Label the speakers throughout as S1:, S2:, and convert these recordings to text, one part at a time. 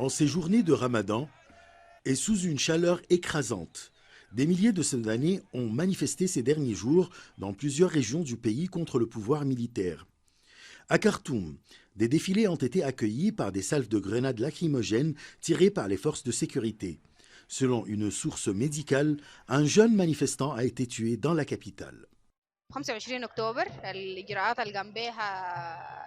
S1: En ces journées de Ramadan et sous une chaleur écrasante, des milliers de Soudanais ont manifesté ces derniers jours dans plusieurs régions du pays contre le pouvoir militaire. À Khartoum, des défilés ont été accueillis par des salves de grenades lacrymogènes tirées par les forces de sécurité. Selon une source médicale, un jeune manifestant a été tué dans la capitale.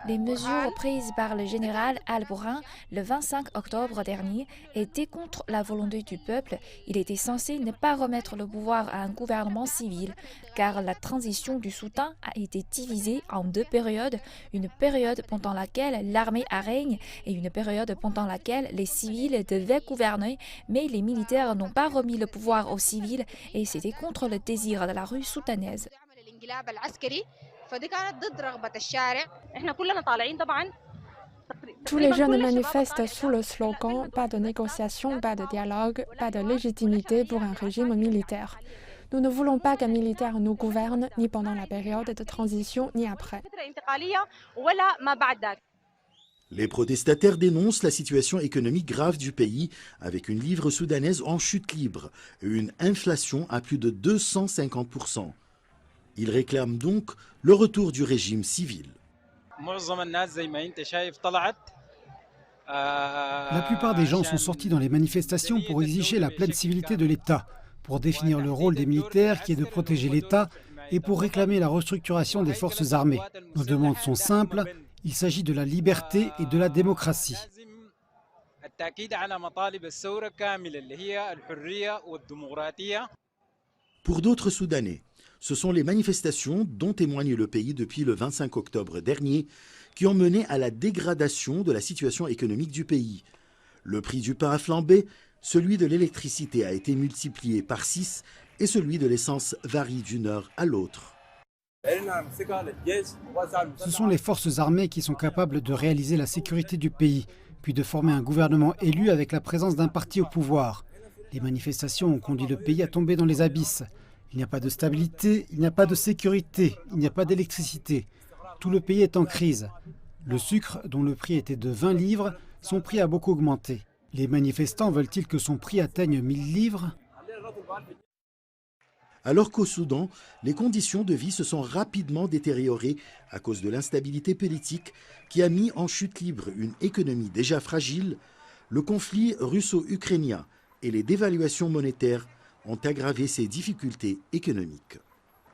S2: Les mesures prises par le général Al-Burhan le 25 octobre dernier étaient contre la volonté du peuple. Il était censé ne pas remettre le pouvoir à un gouvernement civil, car la transition du sultan a été divisée en deux périodes, une période pendant laquelle l'armée règne et une période pendant laquelle les civils devaient gouverner, mais les militaires n'ont pas remis le pouvoir aux civils et c'était contre le désir de la rue soudanaise.
S3: Tous les jeunes manifestent sous le slogan « Pas de négociation, pas de dialogue, pas de légitimité pour un régime militaire ». Nous ne voulons pas qu'un militaire nous gouverne, ni pendant la période de transition, ni après.
S1: Les protestataires dénoncent la situation économique grave du pays, avec une livre soudanaise en chute libre et une inflation à plus de 250%. Ils réclament donc le retour du régime civil.
S4: La plupart des gens sont sortis dans les manifestations pour exiger la pleine civilité de l'État, pour définir le rôle des militaires qui est de protéger l'État et pour réclamer la restructuration des forces armées. Nos demandes sont simples, il s'agit de la liberté et de la démocratie.
S1: Pour d'autres Soudanais, ce sont les manifestations dont témoigne le pays depuis le 25 octobre dernier qui ont mené à la dégradation de la situation économique du pays. Le prix du pain a flambé, celui de l'électricité a été multiplié par 6 et celui de l'essence varie d'une heure à l'autre.
S4: Ce sont les forces armées qui sont capables de réaliser la sécurité du pays, puis de former un gouvernement élu avec la présence d'un parti au pouvoir. Les manifestations ont conduit le pays à tomber dans les abysses. Il n'y a pas de stabilité, il n'y a pas de sécurité, il n'y a pas d'électricité. Tout le pays est en crise. Le sucre, dont le prix était de 20 livres, son prix a beaucoup augmenté. Les manifestants veulent-ils que son prix atteigne 1000 livres ?
S1: Alors qu'au Soudan, les conditions de vie se sont rapidement détériorées à cause de l'instabilité politique qui a mis en chute libre une économie déjà fragile, le conflit russo-ukrainien et les dévaluations monétaires ont aggravé ces difficultés économiques.